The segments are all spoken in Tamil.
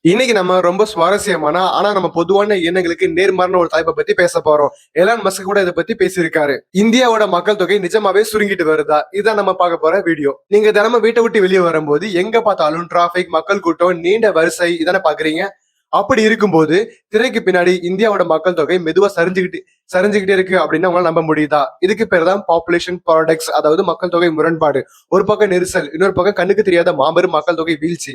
இன்னைக்கு நம்ம ரொம்ப சுவாரஸ்யமான ஆனா நம்ம பொதுவான எண்ணங்களுக்கு நேர்மாறான ஒரு தலைப்பை பத்தி பேச போறோம். எலான் மஸ்க் கூட இதை பத்தி பேசியிருக்காரு. இந்தியாவோட மக்கள் தொகை நிஜமாவே சுருங்கிட்டு வருதா? இதான் நம்ம பார்க்க போற வீடியோ. நீங்க தினமும் வீட்டை விட்டு வெளியே வரும்போது எங்க பார்த்தாலும் டிராபிக், மக்கள் கூட்டம், நீண்ட வரிசை இதானே பாக்குறீங்க. அப்படி இருக்கும்போது திரைக்கு பின்னாடி இந்தியாவோட மக்கள் தொகை மெதுவா சரிஞ்சுக்கிட்டே இருக்கு அப்படின்னு உங்களால நம்ப முடியுதா? இதுக்கு பேர் தான் பாப்புலேஷன் பாரடாக்ஸ், அதாவது மக்கள் தொகை முரண்பாடு. ஒரு பக்கம் நெரிசல், இன்னொரு பக்கம் கண்ணுக்கு தெரியாத மாபெரும் மக்கள் தொகை வீழ்ச்சி.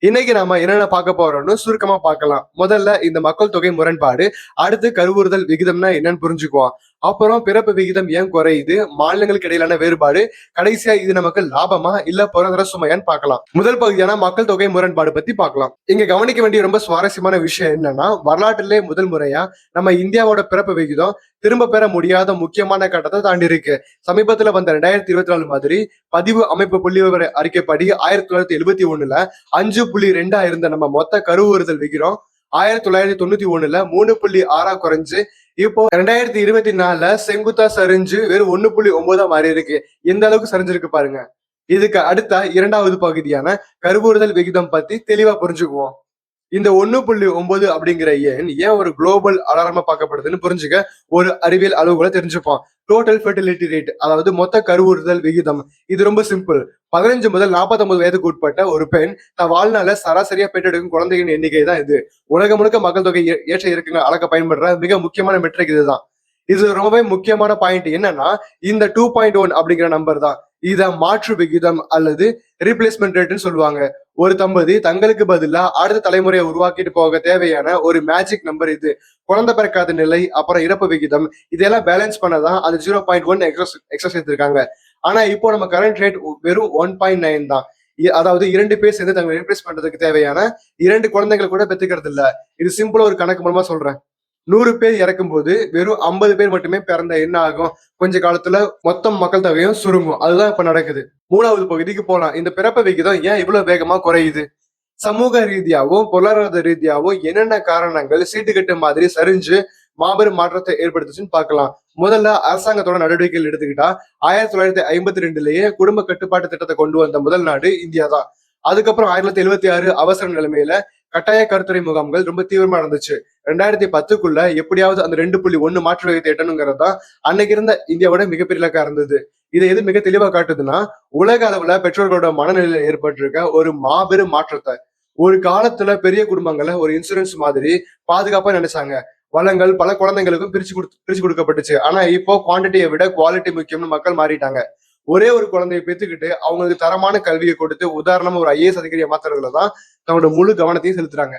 இன்னைக்கு நாம என்னென்ன பார்க்க போறோம்னு சுருக்கமா பார்க்கலாம். முதல்ல இந்த மக்கள் தொகை முரண்பாடு, அடுத்து கருவுறுதல் விகிதம்னா என்னன்னு புரிஞ்சுக்குவோம். அப்புறம் பிறப்பு விகிதம் ஏன் குறையுது, மாநிலங்களுக்கு இடையிலான வேறுபாடு, கடைசியா இது நமக்கு லாபமா இல்ல பொருளாதார சுமையான்னு பார்க்கலாம். முதல் பகுதியான மக்கள் தொகை முரண்பாடு பத்தி பார்க்கலாம். இங்க கவனிக்க வேண்டிய ரொம்ப சுவாரஸ்யமான விஷயம் என்னன்னா, வரலாற்றிலே முதல் முறையா நம்ம இந்தியாவோட பிறப்பு விகிதம் திரும்ப பெற முடியாத முக்கியமான கட்டத்தை தாண்டி இருக்கு. சமீபத்துல வந்த 2024 மாதிரி பதிவு அமைப்பு புள்ளி விவர அறிக்கைப்படி 1971ல 5.2 இருந்த நம்ம மொத்த கருவுறுதல் விகிதம் 1991ல 3.6 குறைஞ்சு இப்போ 2024ல செங்குத்தா சரிஞ்சு வெறும் 1.9 மாறி இருக்கு. எந்த அளவுக்கு சரிஞ்சிருக்கு பாருங்க. இதுக்கு அடுத்த இரண்டாவது பகுதியான கருவுறுதல் விகிதம் பத்தி தெளிவா புரிஞ்சுக்குவோம். இந்த 1.9 அப்படிங்கிற எண் ஏன் ஒரு குளோபல் அலாரமா பார்க்கப்படுதுன்னு புரிஞ்சுக்க ஒரு அறிவியல் அளவுகளை தெரிஞ்சுப்போம். டோட்டல் ஃபெர்டிலிட்டி ரேட், அதாவது மொத்த கருவுறுதல் விகிதம். இது ரொம்ப சிம்பிள். 15 முதல் 49 வயதுக்கு உட்பட்ட ஒரு பெண் தன் வாழ்நாள சராசரியா பெற்றெடுக்கும் குழந்தைகளின் எண்ணிக்கை தான் இது. உலகம் முழுக்க மக்கள் தொகை ஏற்ற இறக்கங்கள் அளக்க பயன்படுற மிக முக்கியமான மெட்ரிக் இதுதான். இது ரொம்பவே முக்கியமான பாயிண்ட் என்னன்னா, இந்த 2.1 அப்படிங்கிற நம்பர் தான் இத மாற்று விகிதம் அல்லது ரீப்ளேஸ்மெண்ட் ரேட்னு சொல்லுவாங்க. ஒரு தம்பதி தங்களுக்கு பதிலா அடுத்த தலைமுறையை உருவாக்கிட்டு போக தேவையான ஒரு மேஜிக் நம்பர் இது. குழந்தை பிறக்காத நிலை, அப்புறம் இறப்பு விகிதம், இதெல்லாம் பேலன்ஸ் பண்ணதான் அந்த 0.1 எக்ஸஸ் எடுத்திருக்காங்க. ஆனா இப்போ நம்ம கரண்ட் ரேட் வெறும் 1.9 தான். அதாவது 2 பேர் சேர்ந்து தங்களை ரீப்ளேஸ் பண்றதுக்கு தேவையான 2 குழந்தைகள் கூட பெத்துக்கிறது இல்ல. இது சிம்பிளா ஒரு கணக்கு மூலமா சொல்றேன். 100 பேர் இறக்கும் போது வெறும் 50 பேர் மட்டுமே பிறந்த என்ன ஆகும்? கொஞ்ச காலத்துல மொத்தம் மக்கள் தொகையும் சுருங்கும். அதுதான் இப்ப நடக்குது. மூணாவது பகுதிக்கு போலாம். இந்த பிறப்பு விகிதம் ஏன் இவ்வளவு வேகமா குறையுது? சமூக ரீதியாவும் பொருளாதார ரீதியாவும் என்னென்ன காரணங்கள் சீட்டுக்கட்டு மாதிரி சரிஞ்சு மாபெரும் மாற்றத்தை ஏற்படுத்துச்சுன்னு பார்க்கலாம். முதல்ல அரசாங்கத்தோட நடவடிக்கைகள் எடுத்துக்கிட்டா 1952லயே குடும்ப கட்டுப்பாட்டு திட்டத்தை கொண்டு வந்த முதல் நாடு இந்தியா தான். அதுக்கப்புறம் 1976 அவசர நிலைமையில கட்டாய கருத்துரை முகாம்கள் ரொம்ப தீவிரமா இருந்துச்சு. 2010க்குள்ள எப்படியாவது அந்த 2.1 மாற்று விகிதத்தை எட்டணுங்கிறது தான் அன்னைக்கு இருந்த இந்தியாவோட மிகப்பெரிய இலக்கா இருந்தது. இதை எது மிக தெளிவா காட்டுதுன்னா, உலக அளவுல பெற்றோர்களோட மனநிலையில ஏற்பட்டிருக்க ஒரு மாபெரும் மாற்றத்தை. ஒரு காலத்துல பெரிய குடும்பங்களை ஒரு இன்சூரன்ஸ் மாதிரி பாதுகாப்பா நினைச்சாங்க. வளங்கள் பல குழந்தைங்களுக்கும் பிரிச்சு கொடுக்கப்பட்டுச்சு. ஆனா இப்போ குவான்டிட்டியை விட குவாலிட்டி முக்கியம்னு மக்கள் மாறிட்டாங்க. ஒரே ஒரு குழந்தையை பெற்றுக்கிட்டு அவங்களுக்கு தரமான கல்வியை கொடுத்து உதாரணமா ஒரு ஐஏஎஸ் அதிகாரியை மாத்துறதுலதான் தன்னோட முழு கவனத்தையும் செலுத்துறாங்க.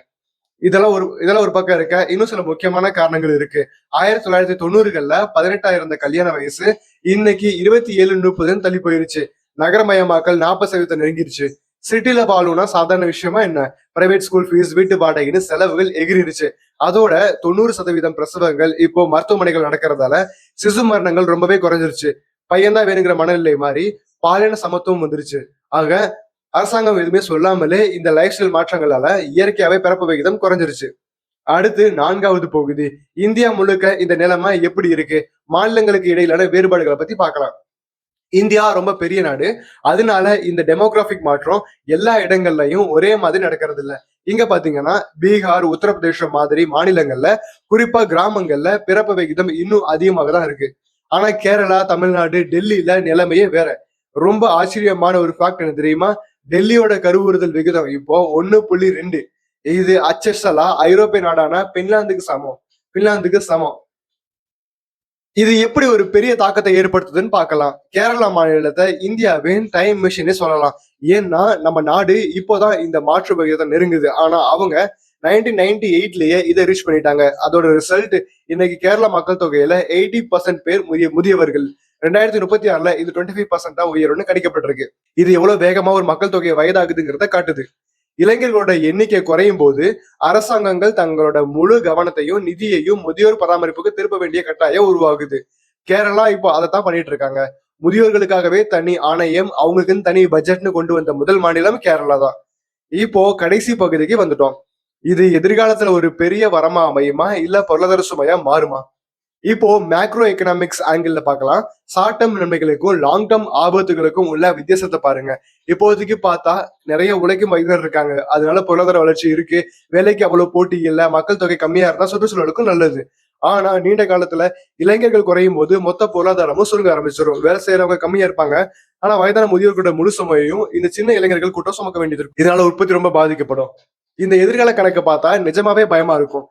இதெல்லாம் ஒரு பக்கம் இருக்க, இன்னும் சில முக்கியமான காரணங்கள் இருக்கு. 1990கள்ல 18 இருந்த கல்யாண வயசு இன்னைக்கு 27-30 தள்ளி போயிருச்சு. நகரமயமாக்கல் 40% நெருங்கிருச்சு. சிட்டில வாழணும்னா சாதாரண விஷயமா என்ன? பிரைவேட் ஸ்கூல் ஃபீஸ், வீட்டு வாடகைன்னு செலவுகள் எகிரிருச்சு. அதோட 90% பிரசவங்கள் இப்போ மருத்துவமனைகள் நடக்கிறதால சிசு மரணங்கள் ரொம்பவே குறைஞ்சிருச்சு. பையன்தான் வேணுங்கிற மனநிலை மாறி பாலின சமத்துவம் வந்துருச்சு. ஆக அரசாங்கம் எதுவுமே சொல்லாமலே இந்த லைஃப் ஸ்டைல் மாற்றங்களால இயற்கையாவே பிறப்பு விகிதம் குறைஞ்சிருச்சு. அடுத்து 4வது பகுதி, இந்தியா முழுக்க இந்த நிலைமை எப்படி இருக்கு? மாநிலங்களுக்கு இடையிலான வேறுபாடுகளை பத்தி பார்க்கலாம். இந்தியா ரொம்ப பெரிய நாடு. அதனால இந்த டெமோகிராபிக் மாற்றம் எல்லா இடங்கள்லயும் ஒரே மாதிரி நடக்கிறது இல்ல. இங்க பாத்தீங்கன்னா பீகார், உத்தரப்பிரதேசம் மாதிரி மாநிலங்கள்ல, குறிப்பா கிராமங்கள்ல பிறப்பு விகிதம் இன்னும் அதிகமாக தான் இருக்கு. ஆனா கேரளா, தமிழ்நாடு, டெல்லியில நிலைமையே வேற. ரொம்ப ஆச்சரியமான ஒரு ஃபேக்ட் என்ன தெரியுமா? டெல்லியோட கருவுறுதல் விகிதம் இப்போ 1.2. இது அச்சலா ஐரோப்பிய நாடான பின்லாந்துக்கு சமம். இது எப்படி ஒரு பெரிய தாக்கத்தை ஏற்படுத்துதுன்னு பார்க்கலாம். கேரளா மாநிலத்தை இந்தியாவின் டைம் மிஷினே சொல்லலாம். ஏன்னா நம்ம நாடு இப்போதான் இந்த மாற்று விகிதத்தை நெருங்குது. ஆனா அவங்க 1998லயே இதை ரீச் பண்ணிட்டாங்க. அதோட ரிசல்ட் இன்னைக்கு கேரளா மக்கள் தொகையில 80% பேர் முதியவர்கள். 2036ல இது 25% உயரும்னு கணிக்கப்பட்டிருக்கு. இது எவ்வளவு வேகமா ஒரு மக்கள் தொகை வயதாகுதுங்கிறத காட்டுது. இளைஞர்களோட எண்ணிக்கை குறையும் போது அரசாங்கங்கள் தங்களோட முழு கவனத்தையும் நிதியையும் முதியோர் பராமரிப்புக்கு திருப்ப வேண்டிய கட்டாயம் உருவாகுது. கேரளா இப்போ அதைத்தான் பண்ணிட்டு இருக்காங்க. முதியோர்களுக்காகவே தனி ஆணையம், அவங்களுக்குன்னு தனி பட்ஜெட்னு கொண்டு வந்த முதல் மாநிலம் கேரளா தான். இப்போ கடைசி பகுதிக்கு வந்துட்டோம். இது எதிர்காலத்துல ஒரு பெரிய வரமா அமையுமா இல்ல பொருளாதார சுமையா மாறுமா? இப்போ மேக்ரோ எக்கனாமிக்ஸ் ஆங்கிள் பார்க்கலாம். ஷார்ட் டேர்ம் நன்மைகளுக்கும் லாங் டேர்ம் ஆபத்துகளுக்கும் உள்ள வித்தியாசத்தை பாருங்க. இப்போதைக்கு பார்த்தா நிறைய உழைக்கும் வயதினர் இருக்காங்க, அதனால பொருளாதார வளர்ச்சி இருக்கு, வேலைக்கு அவ்வளவு போட்டி இல்ல, மக்கள் தொகை கம்மியா இருந்தா சுற்றுச்சூழலுக்கும் நல்லது. ஆனா நீண்ட காலத்துல இளைஞர்கள் குறையும் போது மொத்த பொருளாதாரமும் சுருங்க ஆரம்பிச்சிடும். வேலை செய்யறவங்க கம்மியா இருப்பாங்க, ஆனா வயதான முதியோர்கிட்ட முழு சுமையையும் இந்த சின்ன இளைஞர்கள் கூட்டம் சுமக்க வேண்டியது இருக்கும். இதனால உற்பத்தி ரொம்ப பாதிக்கப்படும். இந்த எதிர்கால கணக்கு பார்த்தா நிஜமாவே பயமா இருக்கும்.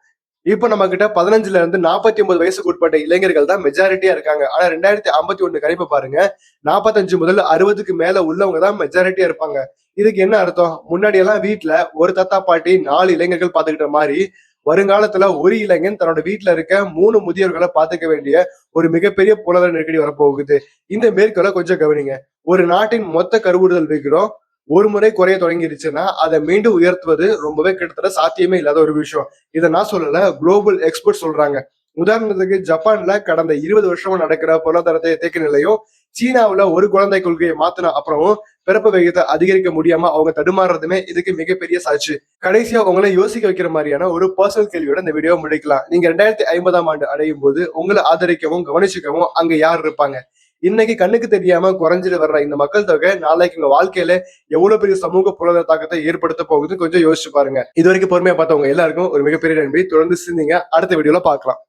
இப்ப நம்ம கிட்ட 15ல இருந்து 49 வயசுக்கு உட்பட்ட இளைஞர்கள் தான் மெஜாரிட்டியா இருக்காங்க. ஆனா 2051 கணிப்பு பாருங்க, 45 முதல் 60க்கு மேல உள்ளவங்க தான் மெஜாரிட்டியா இருப்பாங்க. இதுக்கு என்ன அர்த்தம்? முன்னாடி எல்லாம் வீட்டுல ஒரு தாத்தா பாட்டி 4 இளைஞர்கள் பாத்துக்கிட்ட மாதிரி வருங்காலத்துல ஒரு இளைஞன் தன்னோட வீட்டுல இருக்க 3 முதியோர்களை பாத்துக்க வேண்டிய ஒரு மிகப்பெரிய பொருளாதார நெருக்கடி வரப்போகுது. இந்த மேற்கொள்ள கொஞ்சம் கவனிங்க. ஒரு நாட்டின் மொத்த கருவுறுதல் விகிதம் ஒரு முறை குறைய தொடங்கிருச்சுன்னா அதை மீண்டும் உயர்த்துவது ரொம்பவே கிட்டத்தட்ட சாத்தியமே இல்லாத ஒரு விஷயம். இதை நான் சொல்லல, குளோபல் எக்ஸ்பர்ட் சொல்றாங்க. உதாரணத்துக்கு ஜப்பான்ல கடந்த 20 வருஷமா நடக்கிற பொருளாதாரத்தை தேக்க நிலையும், சீனாவுல ஒரு குழந்தை கொள்கையை மாத்தின அப்புறமும் பிறப்பு விகிதத்தை அதிகரிக்க முடியாம அவங்க தடுமாறுறதுமே இதுக்கு மிகப்பெரிய சாட்சி. கடைசியா உங்களை யோசிக்க வைக்கிற மாதிரியான ஒரு பர்சனல் கேள்வியோட இந்த வீடியோ முடிக்கலாம். நீங்க 2050ஆம் ஆண்டு அடையும் போது உங்களை ஆதரிக்கவும் கவனிச்சுக்கவும் அங்க யார் இருப்பாங்க? இன்னைக்கு கண்ணுக்கு தெரியாம குறைஞ்சிட்டு வர்ற இந்த மக்கள் தொகை நாளைக்கு உங்க வாழ்க்கையில எவ்வளவு பெரிய சமூக பொருளாதார தாக்கத்தை ஏற்படுத்த போகுதுன்னு கொஞ்சம் யோசிச்சு பாருங்க. இது வரைக்கும் பொறுமையா பார்த்தவங்க எல்லாருக்கும் ஒரு மிகப்பெரிய நன்றி. தொடர்ந்து சிந்திங்க. அடுத்த வீடியோல பார்க்கலாம்.